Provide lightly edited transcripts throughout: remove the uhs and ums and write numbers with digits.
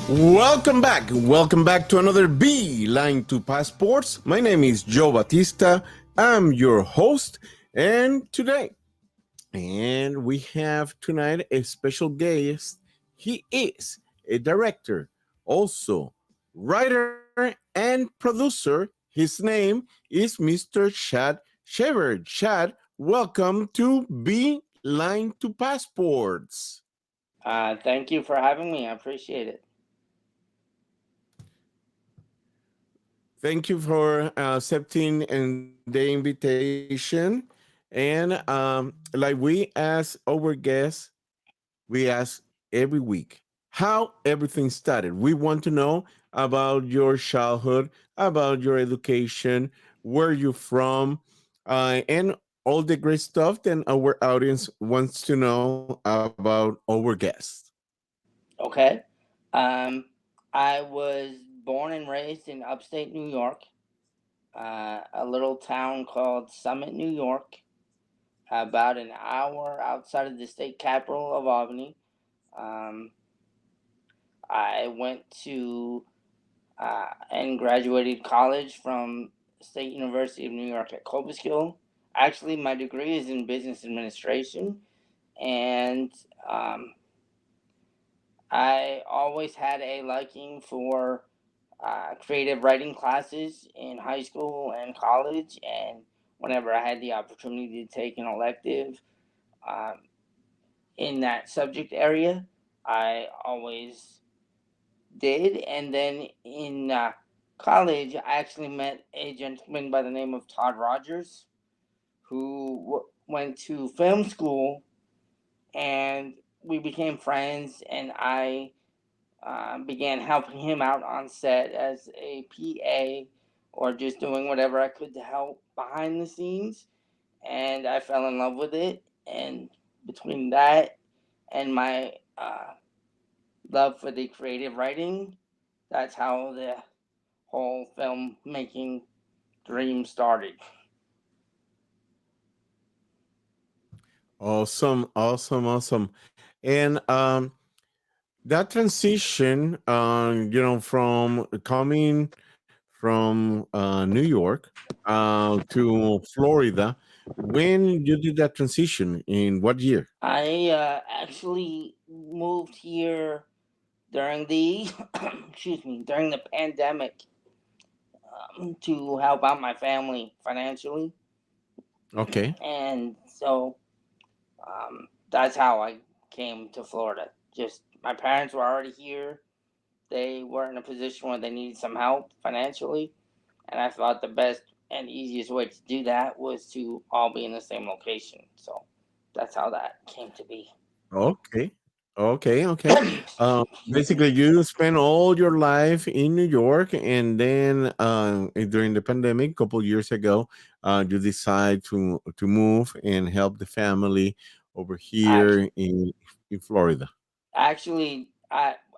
Welcome back. Welcome back to another Beeline to Passports. My name is Joe Batista. I'm your host. And we have tonight a special guest. He is a director, also writer and producer. His name is Mr. Chad Shaver. Chad, welcome to Beeline to Passports. Thank you for having me. I appreciate it. Thank you for accepting the invitation. And like we ask our guests, we ask every week how everything started. We want to know about your childhood, about your education, where you're from, and all the great stuff that our audience wants to know about our guests. Okay. Um, I was born and raised in upstate New York, a little town called Summit, New York, about an hour outside of the state capital of Albany. Um, I went to and graduated college from State University of New York at Cobleskill. Actually, my degree is in business administration, and um, I always had a liking for creative writing classes in high school and college, and whenever I had the opportunity to take an elective um, in that subject area, I always did. And then in college, I actually met a gentleman by the name of Todd Rogers, who went to film school, and we became friends, and I began helping him out on set as a PA or just doing whatever I could to help behind the scenes. And I fell in love with it. And between that and my love for the creative writing, that's how the whole filmmaking dream started. Awesome, awesome, awesome. And that transition, from coming from New York to Florida, when you did that transition, in what year? I actually moved here during the excuse me, during the pandemic, to help out my family financially. Okay, And so that's how I came to Florida. Just my parents were already here. They were in a position where they needed some help financially, and I thought the best and easiest way to do that was to all be in the same location. So that's how that came to be. okay, okay. Basically, you spent all your life in New York, and then during the pandemic, a couple years ago, you decide to move and help the family over Act- here in Florida. Actually,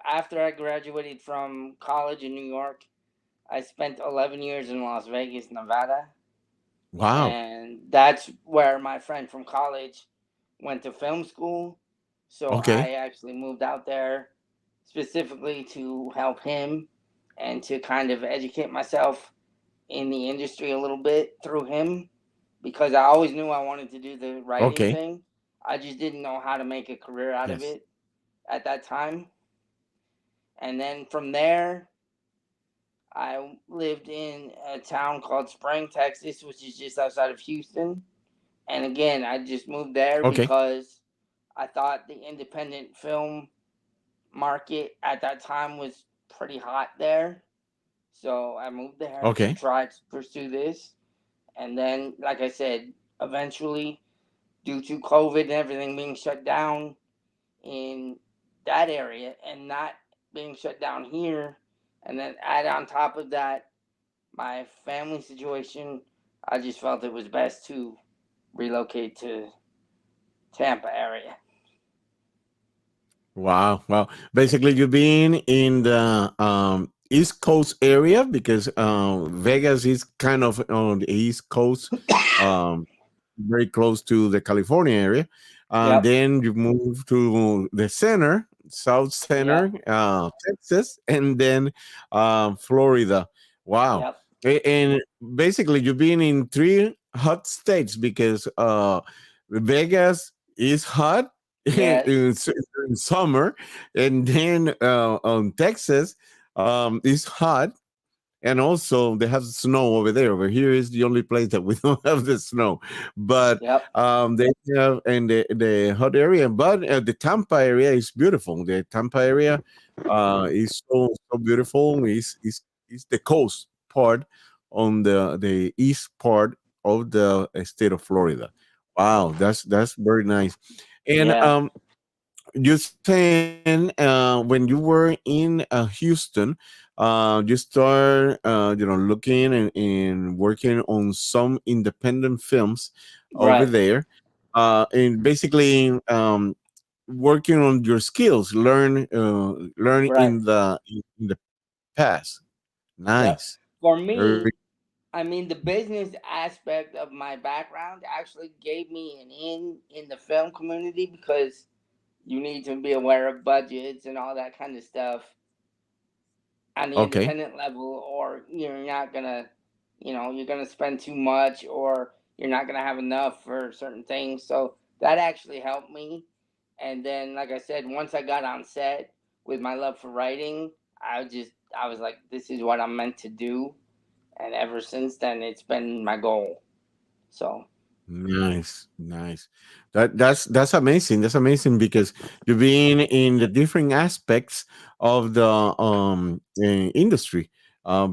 after I graduated from college in New York, I spent 11 years in Las Vegas, Nevada, Wow. and that's where my friend from college went to film school. So I Okay. actually moved out there specifically to help him and to kind of educate myself in the industry a little bit through him, because I always knew I wanted to do the writing Okay. thing. I just didn't know how to make a career out of Yes. it at that time. And then from there, I lived in a town called Spring, Texas, which is just outside of Houston. And again, I just moved there Okay. because I thought the independent film market at that time was pretty hot there. So I moved there to Okay. try to pursue this. And then, like I said, eventually, due to COVID and everything being shut down in that area and not being shut down here, and then add on top of that my family situation, I just felt it was best to relocate to Tampa area. Wow. Well, basically, you've been in the East Coast area because Vegas is kind of on the East Coast, um, very close to the California area. And Yep. then you move to the center, South Center, Yep. Texas, and then Florida. Wow. Yep. And basically, you've been in three hot states because Vegas is hot Yes. in summer, and then Texas is hot, and also they have snow over there. Over here is the only place that we don't have the snow, but Yep. they have in the hot area. But the Tampa area is beautiful. The Tampa area is so beautiful. Is the coast part on the east part of the state of Florida. Wow, that's very nice. And Yeah. you saying when you were in Houston, you start looking and working on some independent films over Right. there, and basically working on your skills, learn Right. in the past. Yep. Nice, For very me, I mean, the business aspect of my background actually gave me an in the film community because you need to be aware of budgets and all that kind of stuff on the okay. independent level, or you're not gonna, you're gonna spend too much, or you're not gonna have enough for certain things. So that actually helped me. And then, like I said, once I got on set with my love for writing, I was like, this is what I'm meant to do. And ever since then, it's been my goal. So Nice, nice. That's amazing. That's amazing because you've been in the different aspects of the industry.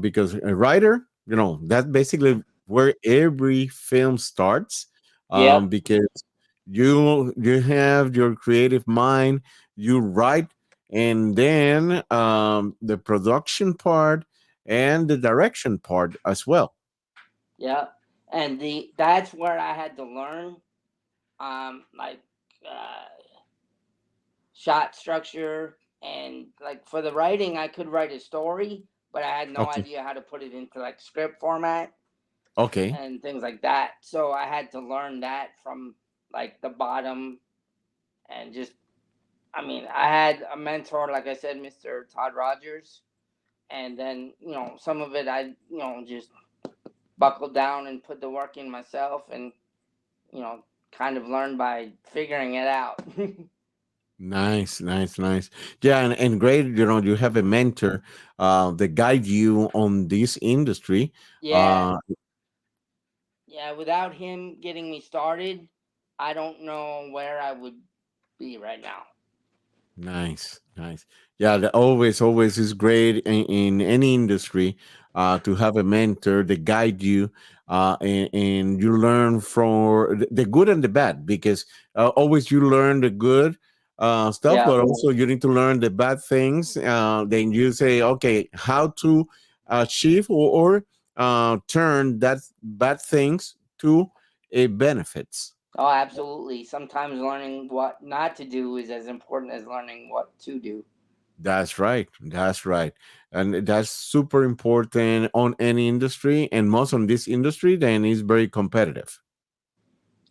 Because a writer, that's basically where every film starts. yep. Because you have your creative mind, you write, and then the production part and the direction part as well. Yep. And that's where I had to learn, like, uh, shot structure, and like for the writing, I could write a story, but I had no Okay. idea how to put it into like script format Okay. and things like that. So I had to learn that from like the bottom, and just, I mean, I had a mentor, like I said, Mr. Todd Rogers, and then some of it I just buckled down and put the work in myself, and you know kind of learned by figuring it out. Nice, nice, nice. Yeah, and great, you have a mentor that guide you on this industry. Yeah. Uh Yeah, without him getting me started, I don't know where I would be right now. Nice, nice. Yeah, always is great in any industry to have a mentor that guide you, and you learn from the good and the bad because always you learn the good stuff, Yeah. but also you need to learn the bad things. Then you say, okay, how to achieve or turn that bad things to a benefits. Oh, absolutely. Sometimes learning what not to do is as important as learning what to do. That's right. That's right. And that's super important on any industry and most on this industry then is very competitive.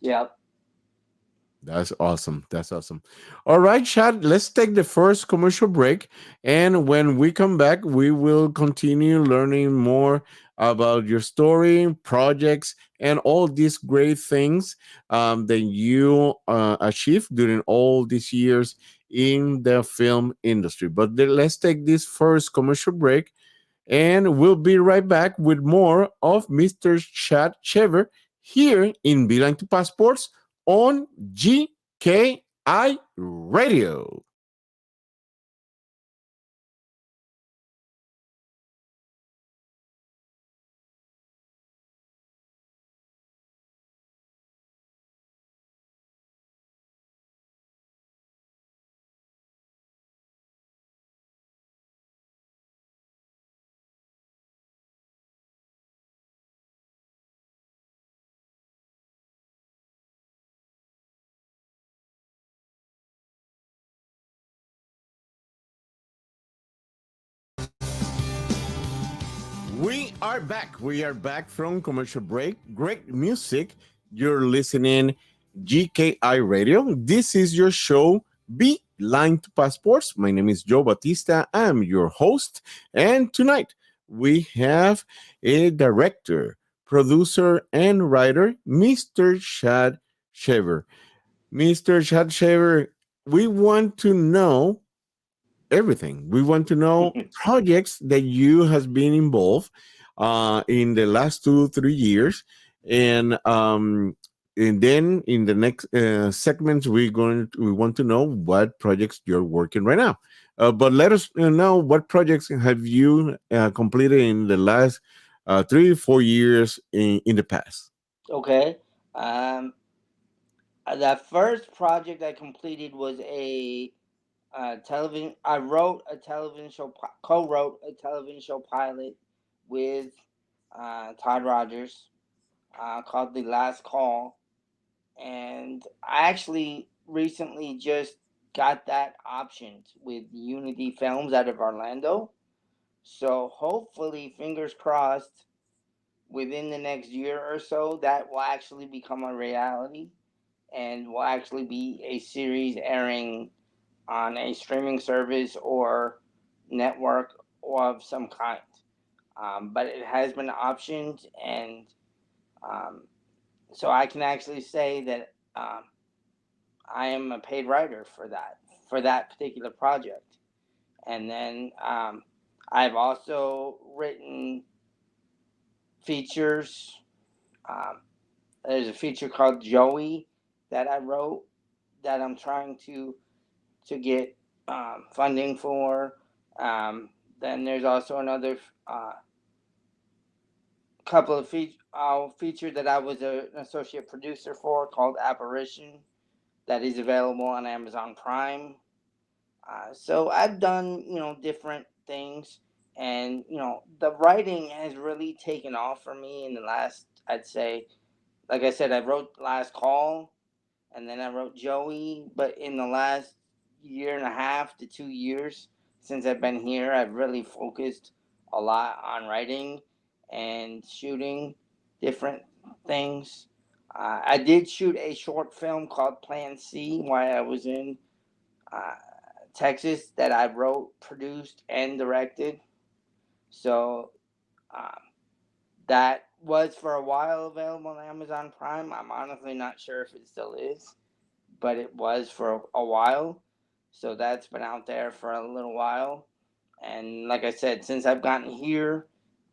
Yep. That's awesome. That's awesome. All right, Chad, let's take the first commercial break. And when we come back, we will continue learning more about your story, projects, and all these great things that you achieved during all these years in the film industry. But let's take this first commercial break and we'll be right back with more of Mr. Chad Chever here in Beeline to Passports on GKI Radio. We are back. We are back from commercial break. Great music. You're listening GKI Radio. This is your show Beeline to Passports. My name is Joe Batista. I'm your host. And tonight we have a director, producer, and writer, Mr. Chad Shaver. Mr. Chad Shaver, we want to know everything. We want to know projects that you has been involved in the last 2 3 years, and then in the next segments we want to know what projects you're working right now. But let us know what projects have you completed in the last 3 4 years in the past. Okay. Um, the first project I completed was a television. I wrote a television show, co-wrote a television show pilot with Todd Rogers, called "The Last Call," and I actually recently just got that optioned with Unity Films out of Orlando. So hopefully, fingers crossed, within the next year or so, that will actually become a reality and will actually be a series airing on a streaming service or network of some kind. But it has been optioned, and um, so I can actually say that I am a paid writer for that particular project. And then I've also written features. Um, there's a feature called Joey that I wrote that I'm trying to get funding for. Um, then there's also another couple of feature that I was an associate producer for called Apparition that is available on Amazon Prime. So I've done different things, and the writing has really taken off for me in the last, I'd say, like I said, I wrote Last Call, and then I wrote Joey. But in the last year and a half to 2 years since I've been here, I've really focused a lot on writing and shooting different things. I did shoot a short film called Plan C while I was in uh, Texas that I wrote, produced, and directed. So um, that was for a while available on Amazon Prime. I'm honestly not sure if it still is, but it was for a while. So that's been out there for a little while. And like I said, since I've gotten here,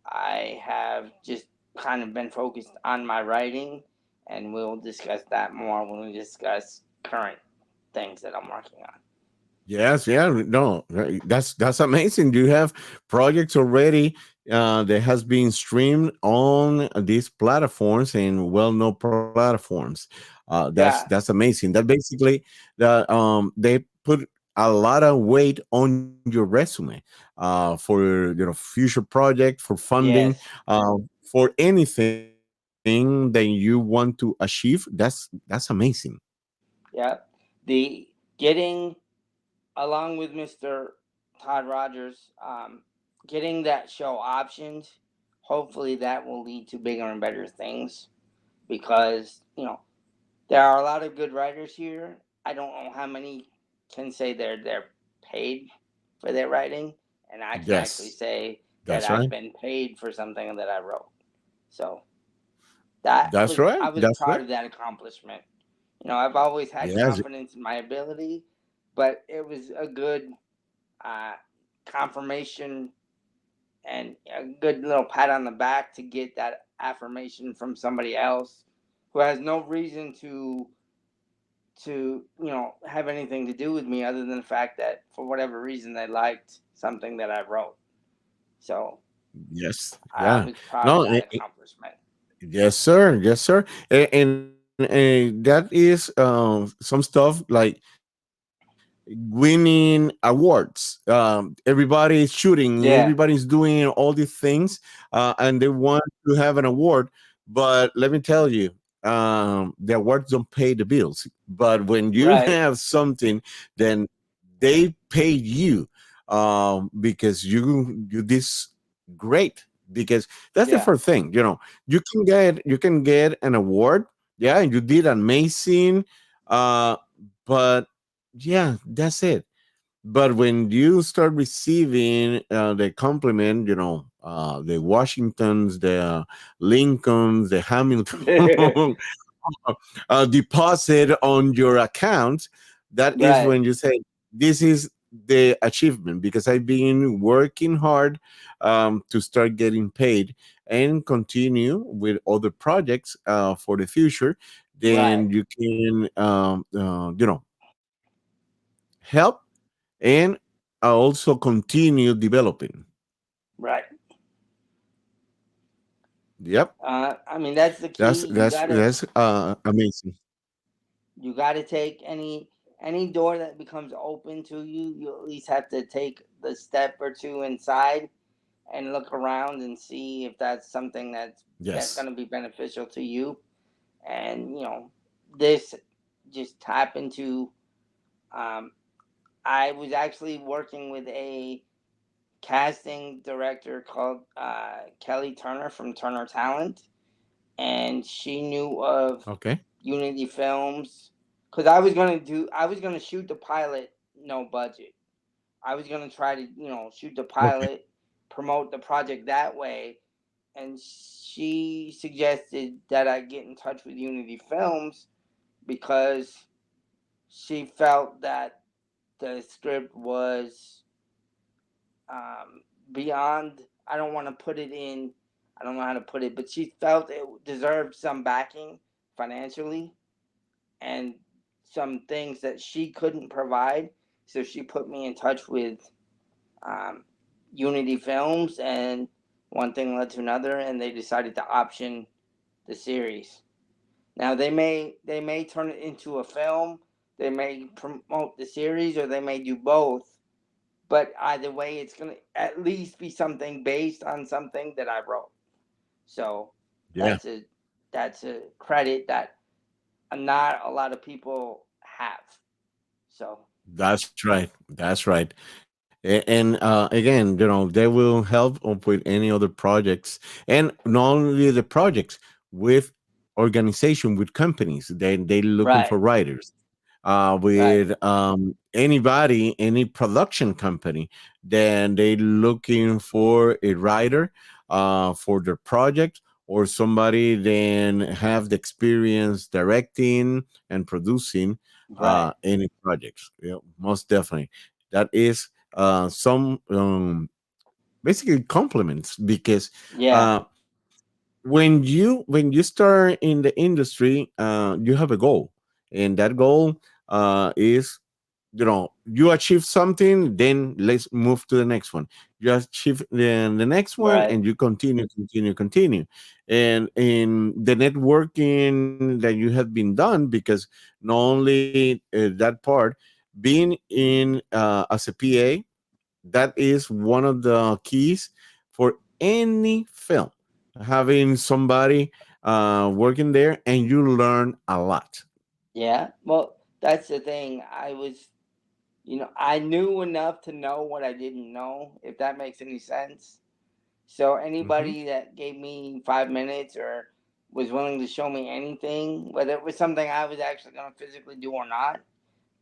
I have just kind of been focused on my writing, and we'll discuss that more when we discuss current things that I'm working on. Yes, yeah, no, right, that's amazing. You have projects already that has been streamed on these platforms and well-known platforms. That's Yeah, amazing. That basically they put a lot of weight on your resume for future project, for funding, yes, for anything that you want to achieve. That's amazing. yeah. The getting along with Mr. Todd Rogers, getting that show optioned, hopefully that will lead to bigger and better things because, there are a lot of good writers here. I don't know how many can say they're paid for their writing, and I can actually Yes, say that that's I've right. been paid for something that I wrote. So that That's was right. I was That's proud right. of that accomplishment. I've always had Yes. confidence in my ability, but it was a good uh, confirmation and a good little pat on the back to get that affirmation from somebody else who has no reason to have anything to do with me other than the fact that for whatever reason they liked something that I wrote. So Yes. I Yeah. was proud of No. that accomplishment. Yes, sir. Yes, sir. And that is some stuff like winning awards. Everybody's shooting, everybody's Yeah, doing all these things, and they want to have an award. But let me tell you, the awards don't pay the bills. But when you right. have something, then they pay you because you this great. Because that's the Yeah, first thing. You can get an award. Yeah, you did amazing. Uh, but yeah, that's it. But when you start receiving the compliment, the Washingtons, the Lincolns, the Hamilton deposit on your account, that is Right, when you say, this is the achievement because I've been working hard to start getting paid and continue with other projects for the future. right, Then you can, help and also continue developing. right. Yep, I mean, that's the key. that's amazing. You gotta take any door that becomes open to you. You at least have to take the step or two inside and look around and see if that's something that's Yes. going to be beneficial to you. And this just happened to. Um, I was actually working with a casting director called Kelly Turner from Turner Talent, and she knew of Okay. Unity Films because I was gonna shoot the pilot, no budget. I was gonna try to shoot the Okay. pilot, promote the project that way, and she suggested that I get in touch with Unity Films because she felt that the script was beyond. I don't want to put it in. I don't know how to put it, but she felt it deserved some backing financially and some things that she couldn't provide. So she put me in touch with um, Unity Films, and one thing led to another, and they decided to option the series. Now they may turn it into a film, they may promote the series, or they may do both. But either way, it's gonna at least be something based on something that I wrote. So Yeah. that's a that's a credit that not a lot of people have. So That's right. That's right. And again, they will help up with any other projects, and not only the projects with organization with companies. They looking right, for writers. right, With anybody, any production company, then they looking for a writer for their project, or somebody then have the experience directing and producing right. any projects. Yeah, most definitely. That is some basically compliments because Yeah, uh, when you start in the industry, you have a goal, and that goal is, you achieve something, then let's move to the next one. You achieve the next one, right. and you continue, and in the networking that you have been done, because not only that part, being in as a PA, that is one of the keys for any film, having somebody working there, and you learn a lot. Yeah. Well, that's the thing. I knew enough to know what I didn't know, if that makes any sense. So Hmm. anybody that gave me 5 minutes or was willing to show me anything, whether it was something I was actually going to physically do or not,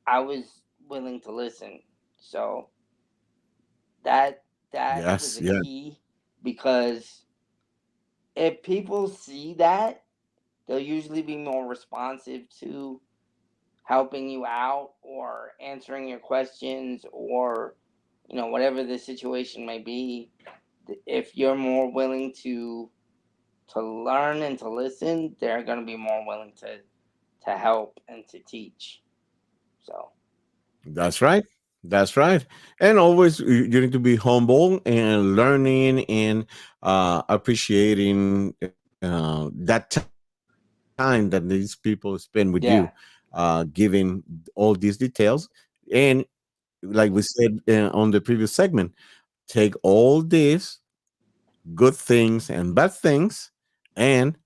I was willing to listen. So that was Yes, a yeah, key because if people see that, they'll usually be more responsive to helping you out or answering your questions or whatever the situation may be. If you're more willing to learn and to listen, they're going to be more willing to help and to teach. So that's right. That's right. And always you need to be humble and learning and appreciating that time that these people spend with you, yeah, giving all these details. And like we said on the previous segment, take all these good things and bad things, and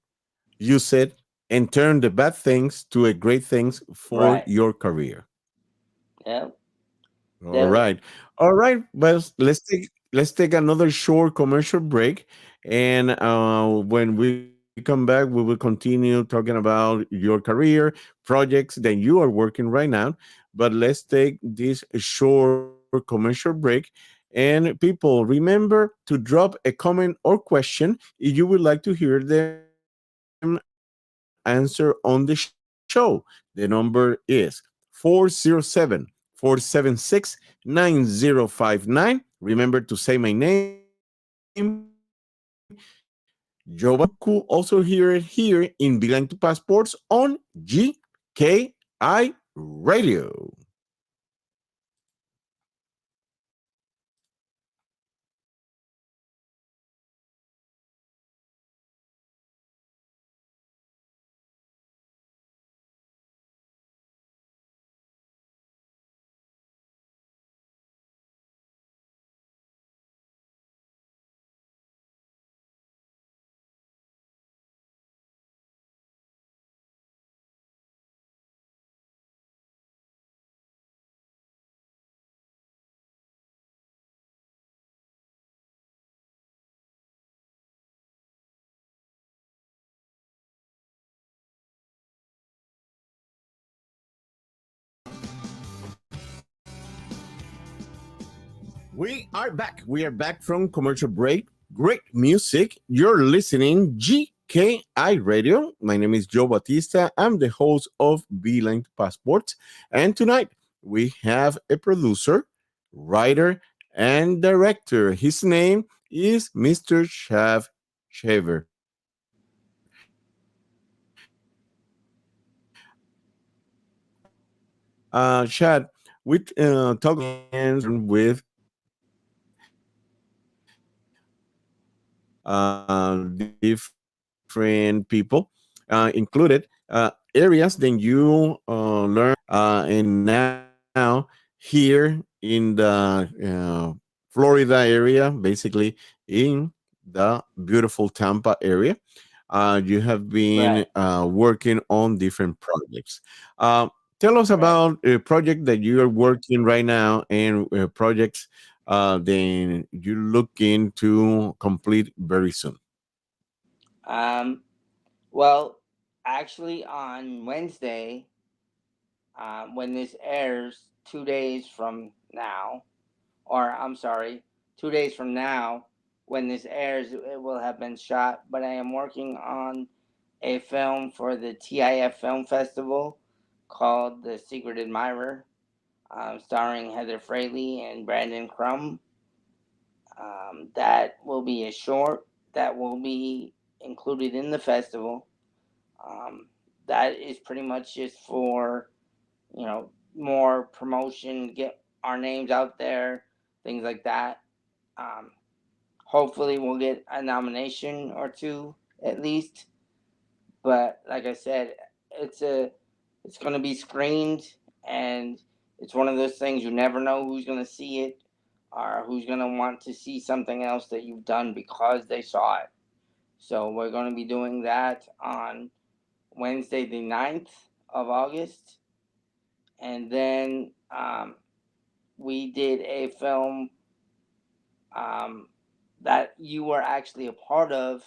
use it and turn the bad things to a great things for right, your career. yeah, All the right. All right. Well, let's take another short commercial break. And when we come back, come back, we will continue talking about your career, projects that you are working right now. But let's take this short commercial break. And people, remember to drop a comment or question if you would like to hear them answer on the show. The number is 407-476-9059. Remember to say my name, Joe Batista, and you could also hear it here in Beeline to Passports on GKI Radio. We are back. We are back from commercial break. Great music. You're listening GKI Radio. My name is Joe Batista. I'm the host of Beeline to Passports. And tonight we have a producer, writer, and director. His name is Mr. Shaver. Chad, we talk different people, included areas. Then you learn, and now here in the Florida area, basically in the beautiful Tampa area, you have been Right. working on different projects. Uh, Tell us Right. about a project that you are working right now and projects then you looking to complete very soon. Um, well, actually, on Wednesday, when this airs, 2 days from now, or I'm sorry, 2 days from now, when this airs, it will have been shot. But I am working on a film for the TIF Film Festival called The Secret Admirer, starring Heather Fraley and Brandon Crumb. That will be a short that will be included in the festival. Um, that is pretty much just for, more promotion, get our names out there, things like that. Um, Hopefully, we'll get a nomination or two at least. But like I said, it's a it's going to be screened, and it's one of those things you never know who's going to see it or who's going to want to see something else that you've done because they saw it. So we're going to be doing that on Wednesday, the 9th of August. And then we did a film um, that you were actually a part of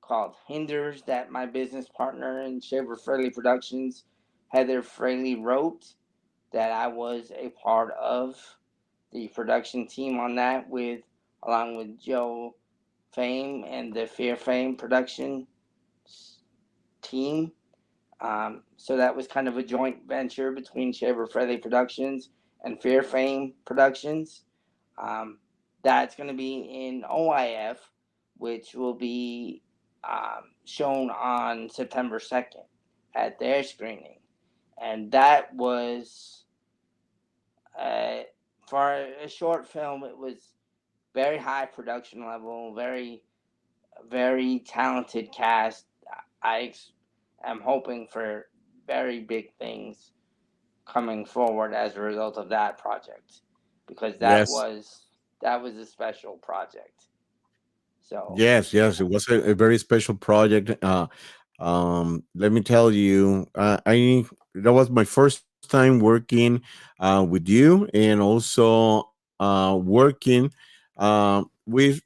called Hinders, that my business partner in Shaver Fraley Productions, Heather Fraley, wrote, that I was a part of the production team on that, with along with Joe Fame and the Fear Fame production team. So that was kind of a joint venture between Shaver Fraley Productions and Fear Fame Productions. Um, that's going to be in OIF, which will be shown on September 2nd at their screening. And that was, uh, for a short film, it was very high production level, very, very talented cast. I am hoping for very big things coming forward as a result of that project, because Yes, that was a special project. So yes, it was a very special project. Let me tell you, I that was my first time working with you, and also working with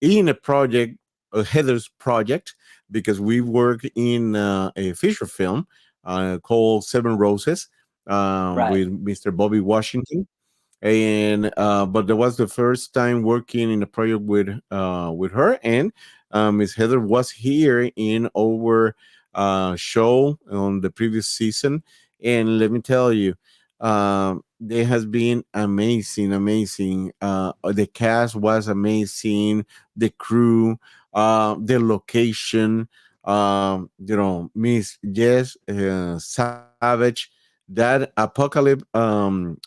in a project, a Heather's project. because we work in a feature film called Seven Roses Right. with Mr. Bobby Washington. And but that was the first time working in a project with her, and Miss Heather was here in our show on the previous season. And let me tell you, it has been amazing, amazing. The cast was amazing, the crew, the location, Miss Jess Savage, that apocalypse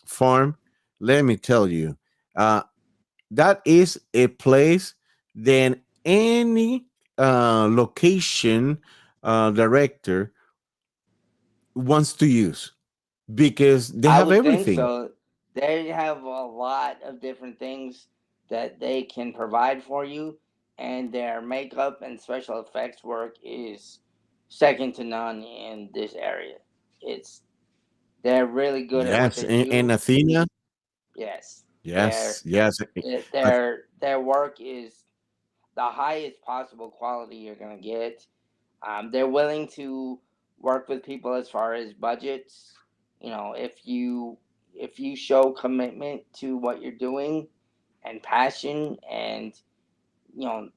farm. Let me tell you, uh, that is a place than any location director wants to use, because they I have would think everything. so. They have a lot of different things that they can provide for you, and their makeup and special effects work is second to none in this area. It's They're really good at what Yes, they and do. Athena. Yes, Yes, yes. their work is the highest possible quality you're gonna get. They're willing to work with people as far as budgets. You know, if you show commitment to what you're doing and passion, and you know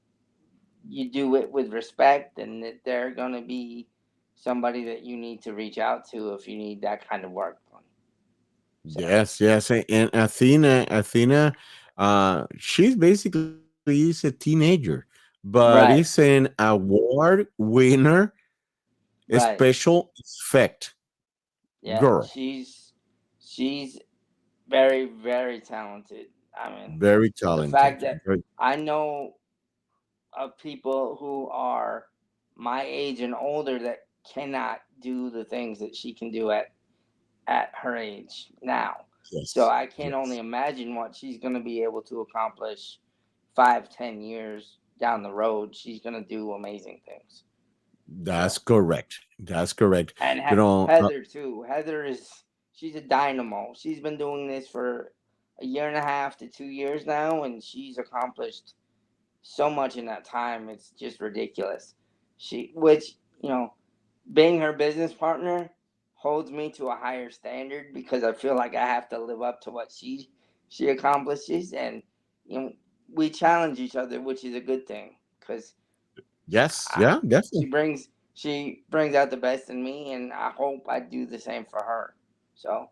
you do it with respect, then they're gonna be somebody that you need to reach out to if you need that kind of work done. So Yes, yes, and Athena, she's basically is a teenager, but is right, an award winner, right, special effect yeah, girl, she's very talented. I mean, very the fact talented. that I know of people who are my age and older that cannot do the things that she can do at her age now. So Yes, I can only yes, imagine what she's going to be able to accomplish 5, 10 years down the road. She's going to do amazing things. that's So correct. That's correct. and Heather too. Heather is she's a dynamo. She's been doing this for a year and a half to 2 years now, and she's accomplished so much in that time. It's just ridiculous. Which you know, being her business partner holds me to a higher standard because I feel like I have to live up to what she accomplishes, and you know, we challenge each other, which is a good thing because yes, yeah, definitely. she brings out the best in me, and I hope I do the same for her. So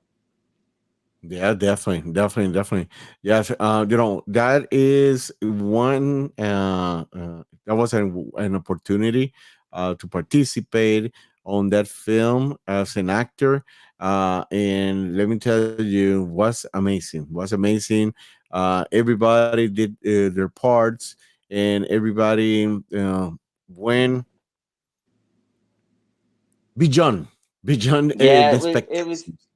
Yeah, definitely, definitely, definitely. Yes, that is one. That was an opportunity to participate on that film as an actor, and let me tell you, was amazing. Was amazing. Everybody did their parts, and everybody went beyond beyond the yeah, it was expectations.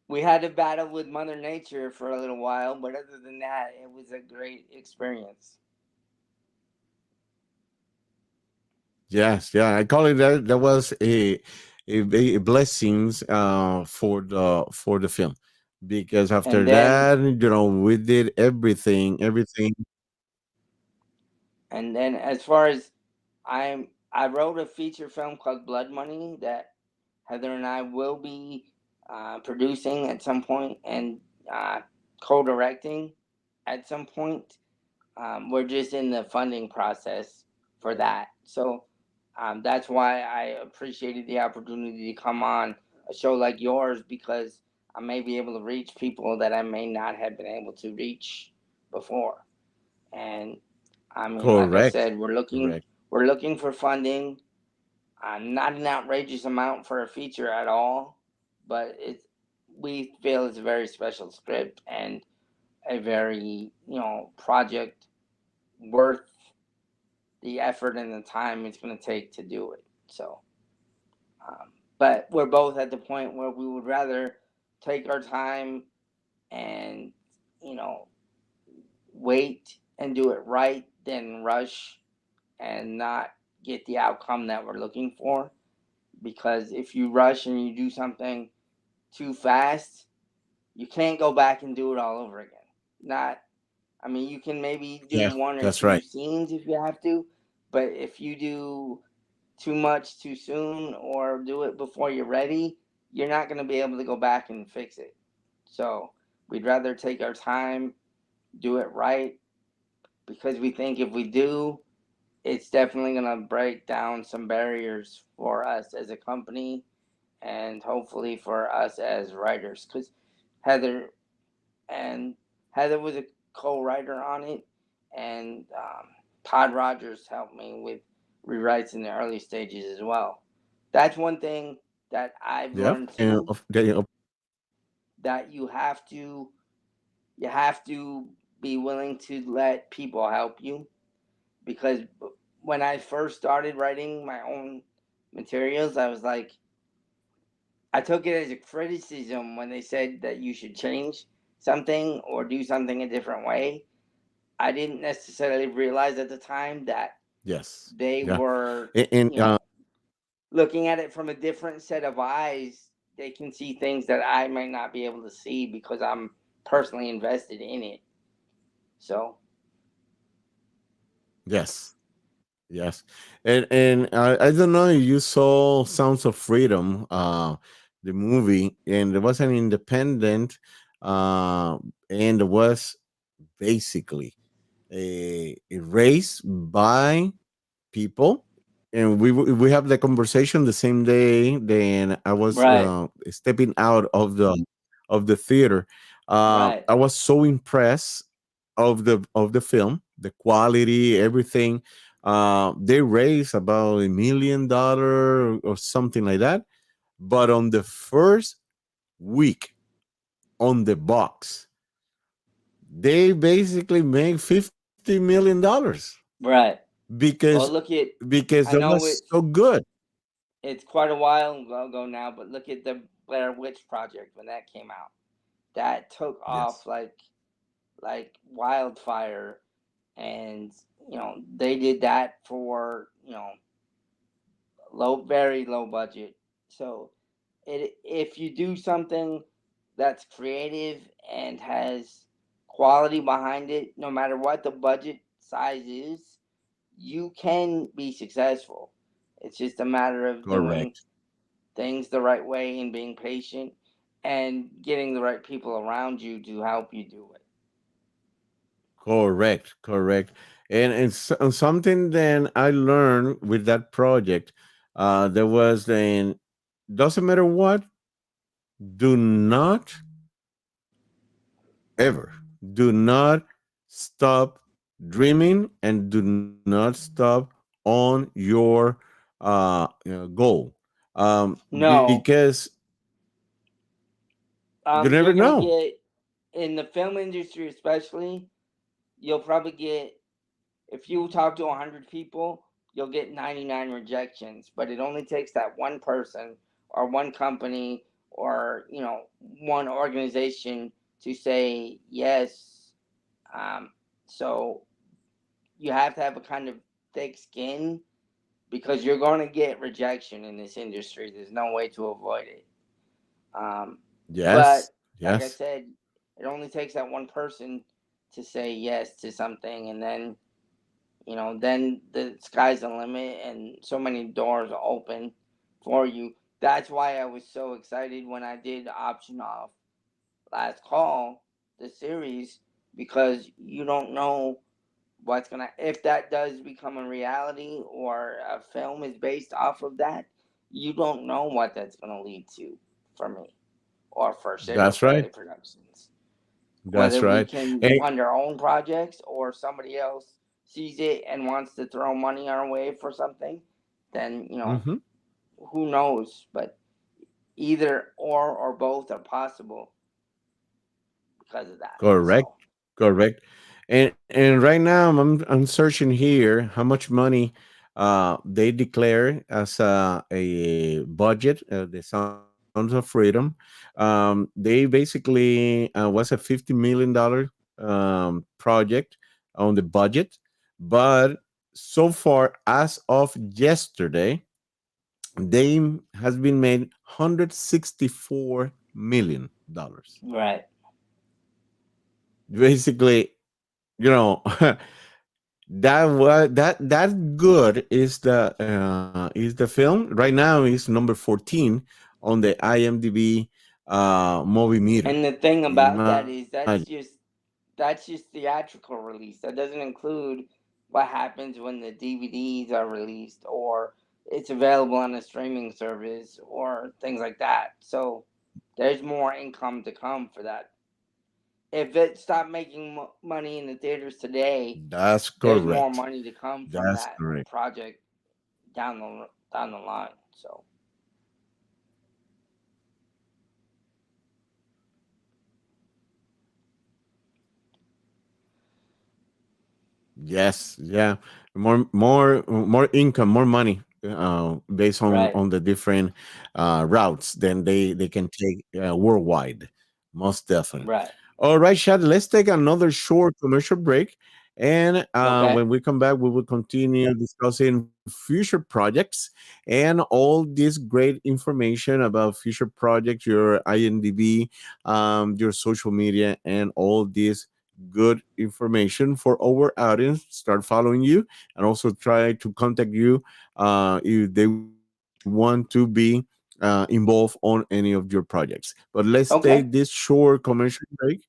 we had to battle with Mother Nature for a little while, but other than that, it was a great experience. Yes, yeah, I call it that. That was a blessings for the film, because And after then that, we did everything, everything. as far as I wrote a feature film called Blood Money that Heather and I will be producing at some point and uh, co-directing at some point. We're just in the funding process for that. So that's why I appreciated the opportunity to come on a show like yours because I may be able to reach people that I may not have been able to reach before. And I mean, like I Correct, said, correct. we're looking for funding. Not an outrageous amount for a feature at all, but we feel it's a very special script and a very project worth the effort and the time it's going to take to do it. So, but we're both at the point where we would rather take our time and you know wait and do it right than rush and not get the outcome that we're looking for. Because if you rush and you do something too fast, you can't go back and do it all over again. Not, I mean, you can maybe do Yeah, one or that's two right. scenes if you have to, but if you do too much too soon or do it before you're ready, you're not going to be able to go back and fix it. So we'd rather take our time, do it right, because we think if we do, it's definitely going to break down some barriers for us as a company and hopefully for us as writers. Because Heather and Heather was a co-writer on it, and Todd Rogers helped me with rewrites in the early stages as well. That's one thing that I've Yep. learned And too, that you have to be willing to let people help you, because when I first started writing my own materials, I was like, I took it as a criticism when they said that you should change something or do something a different way. I didn't necessarily realize at the time that yes. they Yeah. were, And you know, looking at it from a different set of eyes. They can see things that I might not be able to see because I'm personally invested in it. So, yes. Yes. And I don't know if you saw Sounds of Freedom, the movie, and there was an independent, uh, and it was basically a race by people, and we have the conversation the same day. Then I was right, stepping out of the theater. right, I was so impressed of the film, the quality, everything. They raised about $1 million or something like that, but on the first week on the box, they basically made $50 million right. because Well, look at, because I that know was so good. it's quite a while ago now, but look at the Blair Witch Project when that came out. That took off Yes, like wildfire, and they did that for very low budget. So if you do something that's creative and has quality behind it, no matter what the budget size is, you can be successful. It's just a matter of doing correct, things the right way and being patient and getting the right people around you to help you do it. correct, correct. And something that I learned with that project, there was an doesn't matter what, do not ever, do not stop dreaming, and do not stop on your goal, No, because you never you're gonna know. get in the film industry, especially. You'll probably get, if you talk to 100 people, you'll get 99 rejections. But it only takes that one person or one company or one organization to say yes. Um, so you have to have a kind of thick skin because you're going to get rejection in this industry. There's no way to avoid it. Um, Yes, but like I yes, said, it only takes that one person to say yes to something, and then the sky's the limit, and so many doors are open for you. That's why I was so excited when I did option off last call, the series, because you don't know what's gonna, if that does become a reality or a film is based off of that, you don't know what that's gonna lead to for me or for Serial that's right, Family Productions. that's Whether we right. can And fund our own projects or somebody else sees it and wants to throw money our way for something, then mhm, who knows? But either or both are possible because of that. correct, So correct. And right now I'm searching here how much money they declare as a budget, the Sounds of Freedom. They basically was a $50 million project on the budget, but so far as of yesterday, they has been made $164 million. right, Basically, you know, that good is the film. Right now is number 14 on the IMDb movie meter. And the thing about that Imagine. is that's just theatrical release. That doesn't include what happens when the DVDs are released or it's available on a streaming service or things like that. So there's more income to come for that. If it stopped making money in the theaters today, That's there's more correct. money to come from That's that correct. project down the line. So Yes, yeah, more income, more money, based right, on the different routes than they can take worldwide. Most definitely. right, All right, Shad. Let's take another short commercial break, and okay, when we come back, we will continue discussing future projects and all this great information about future projects, your INDB, your social media, and all this good information for our audience. Start following you and also try to contact you if they want to be involved on any of your projects. But let's take this okay. short commercial break.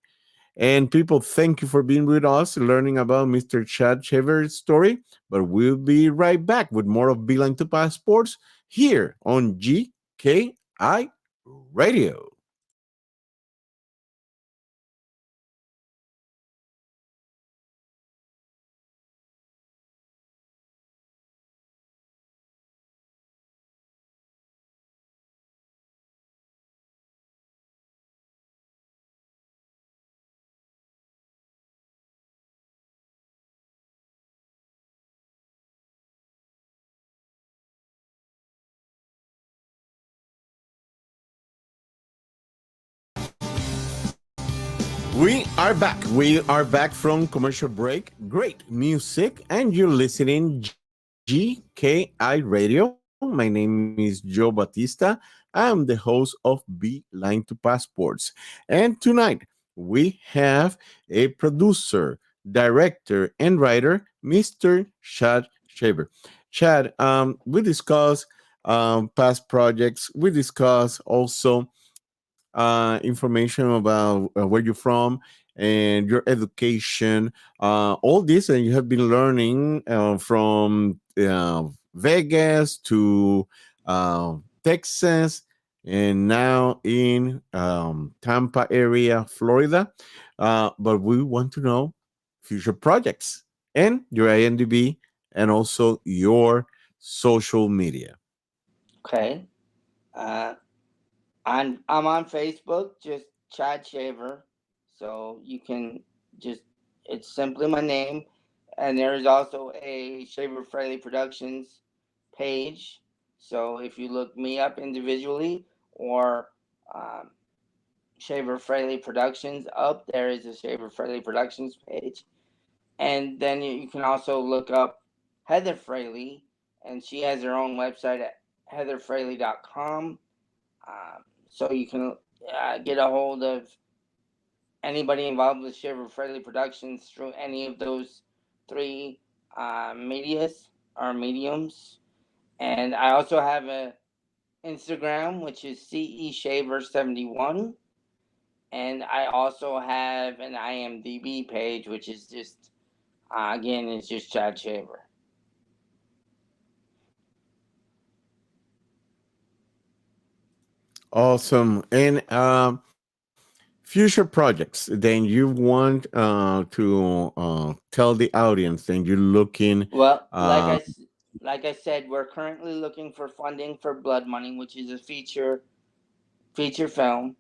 And people, thank you for being with us, learning about Mr. Chad Chever's story. But we'll be right back with more of Beeline to Passports here on GKI Radio. We are back. We are back from commercial break. Great music, and you're listening GKI Radio. My name is Joe Batista. I'm the host of Beeline to Passports, and tonight we have a producer, director, and writer, Mr. Chad Shaver. Chad, we discuss past projects. We discuss also information about where you're from and your education, all this, and you have been learning from Vegas to Texas, and now in Tampa area, Florida. But we want to know future projects and your INDB and also your social media. Okay. Uh, I'm on Facebook, just Chad Shaver. So you can just it's simply my name, and there is also a Shaver Fraley Productions page. So if you look me up individually or um, Shaver Fraley Productions up, there is a Shaver Fraley Productions page, and then you can also look up Heather Fraley, and she has her own website at heatherfraley.com. So you can get a hold of anybody involved with Shiver Friendly Productions through any of those three medias or mediums. And I also have a Instagram, which is CE Shaver 71, and I also have an IMDb page, which is just again, it's just Chad Shaver. Awesome. And future projects, then you want to tell the audience, then you're looking. Well, Uh, like I said, we're currently looking for funding for Blood Money, which is a feature film.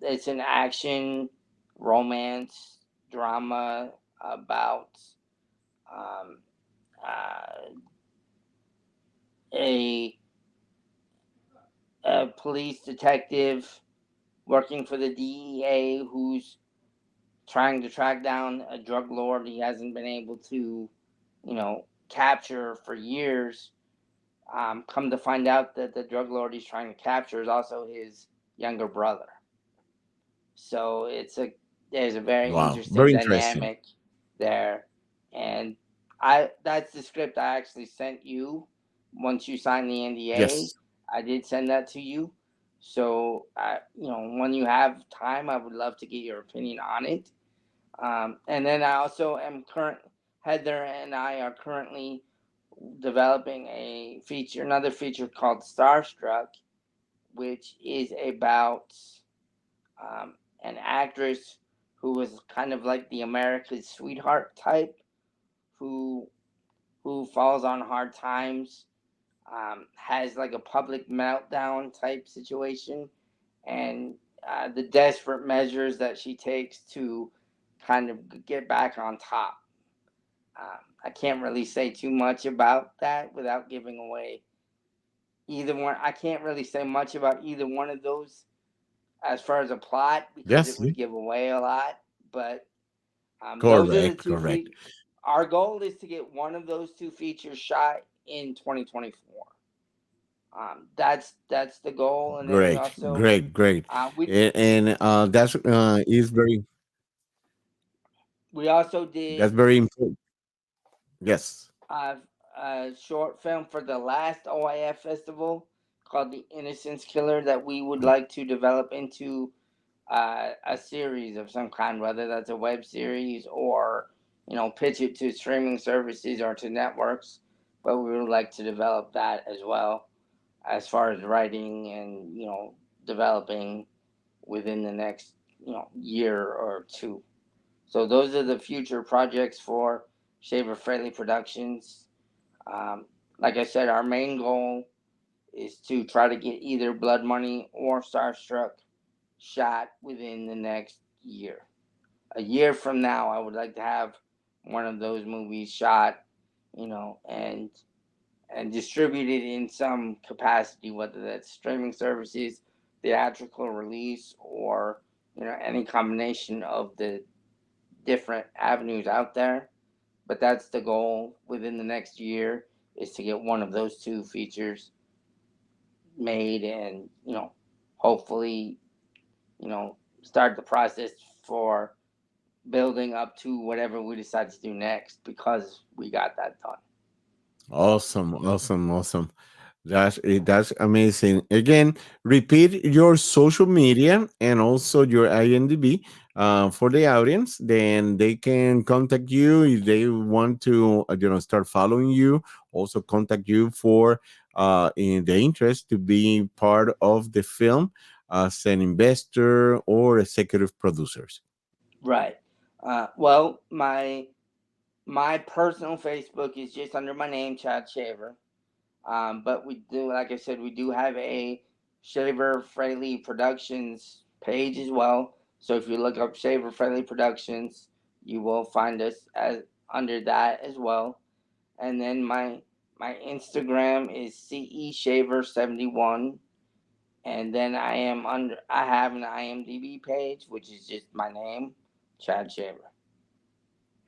It's an action, romance, drama about um, uh, a, a police detective working for the DEA who's trying to track down a drug lord he hasn't been able to, capture for years. Come to find out that the drug lord he's trying to capture is also his younger brother. So there's a very wow, very interesting interesting. dynamic there. And I that's the script I actually sent you once you signed the NDA. Yes. I did send that to you. So when you have time, I would love to get your opinion on it. And then I also am current. Heather and I are currently developing another feature called Starstruck, which is about um, an actress who was kind of like the America's sweetheart type, who falls on hard times, has like a public meltdown type situation, and the desperate measures that she takes to kind of get back on top. I can't really say too much about that without giving away either one. I can't really say much about either one of those as far as a plot because it Yes. would give away a lot. But those are the Correct. two Correct. features. Our goal is to get one of those two features shot in 2024. That's the goal, and then we Great. also Great. Great. we And that's is very we also that's did very important. Yes. uh, a short film for the last OIF festival called The Innocence Killer that we would like to develop into a series of some kind, whether that's a web series or pitch it to streaming services or to networks. But we would like to develop that as well as far as writing and developing within the next year or two. So those are the future projects for Shaver Friendly Productions. Um, like I said, our main goal is to try to get either Blood Money or Starstruck shot within the next year. A year from now, I would like to have one of those movies shot, and distributed in some capacity, whether that's streaming services, theatrical release, or any combination of the different avenues out there. But that's the goal within the next year is to get one of those two features made and hopefully start the process for building up to whatever we decide to do next because we got that done. Awesome. Awesome. Awesome. That's amazing. Again, repeat your social media and also your IMDb for the audience. Then they can contact you if they want to, start following you. Also, contact you for in the interest to be part of the film as an investor or executive producers. Right. Well, my personal Facebook is just under my name, Chad Shaver. But we do, like I said, we do have a Shaver Fraley Productions page as well. So if you look up Shaver Fraley Productions, you will find us as under that as well. And then my Instagram is CE Shaver 71. And then I have an IMDb page, which is just my name, Chad Shaver.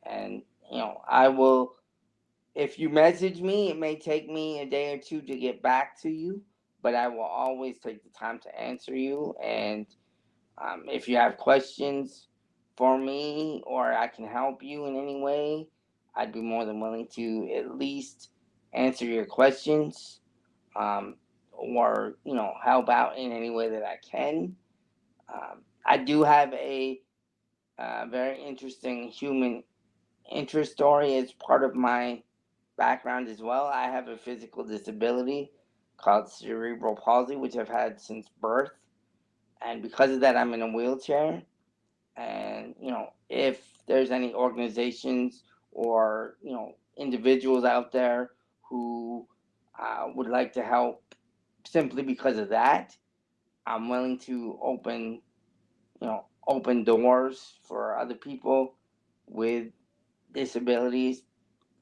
And I will, if you message me, it may take me a day or two to get back to you, but I will always take the time to answer you. And if you have questions for me or I can help you in any way, I'd be more than willing to at least answer your questions, or help out in any way that I can. I do have a very interesting human interest story as part of my background as well. I have a physical disability called cerebral palsy, which I've had since birth. And because of that, I'm in a wheelchair. And, if there's any organizations or, individuals out there who would like to help simply because of that, I'm willing to open doors for other people with disabilities.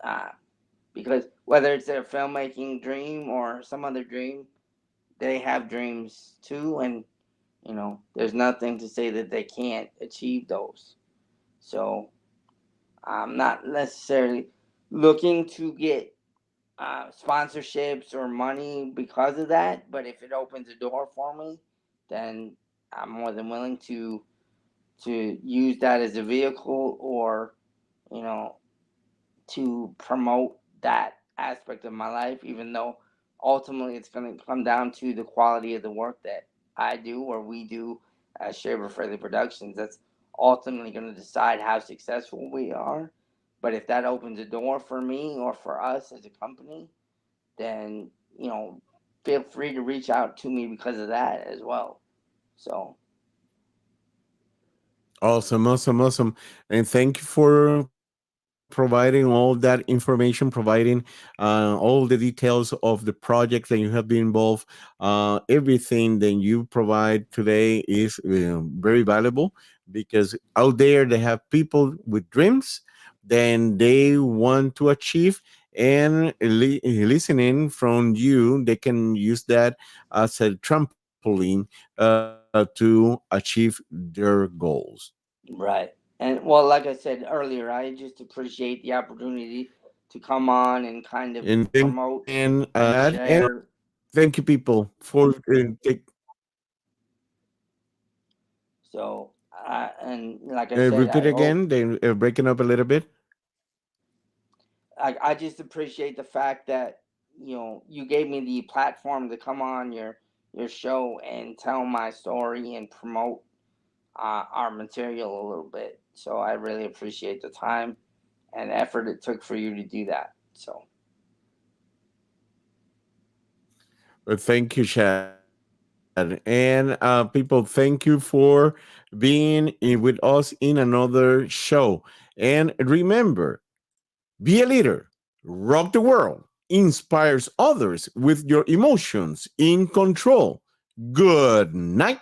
Uh, because whether it's their filmmaking dream or some other dream, they have dreams too, and there's nothing to say that they can't achieve those. So I'm not necessarily looking to get sponsorships or money because of that, but if it opens a door for me, then I'm more than willing to use that as a vehicle or you know to promote that aspect of my life, even though ultimately it's going to come down to the quality of the work that I do or we do at Shaver Friendly Productions. That's ultimately going to decide how successful we are. But if that opens a door for me or for us as a company, then, you know, feel free to reach out to me because of that as well. So, Awesome, awesome, awesome. And thank you for providing all that information, providing all the details of the project that you have been involved. Everything that you provide today is very valuable because out there they have people with dreams, then they want to achieve. And listening from you, they can use that as a trampoline to achieve their goals. right. And well, like I said earlier, I just appreciate the opportunity to come on and kind of And thank you promote again and that. And share. thank you, people, for So, and like I said, repeat I hope again. Then breaking up a little bit. I just appreciate the fact that, you know, you gave me the platform to come on your show and tell my story and promote our material a little bit. So I really appreciate the time and effort it took for you to do that. So Thank you, Chad. And people, thank you for being with us in another show. And remember, be a leader, rock the world, inspires others with your emotions in control. Good night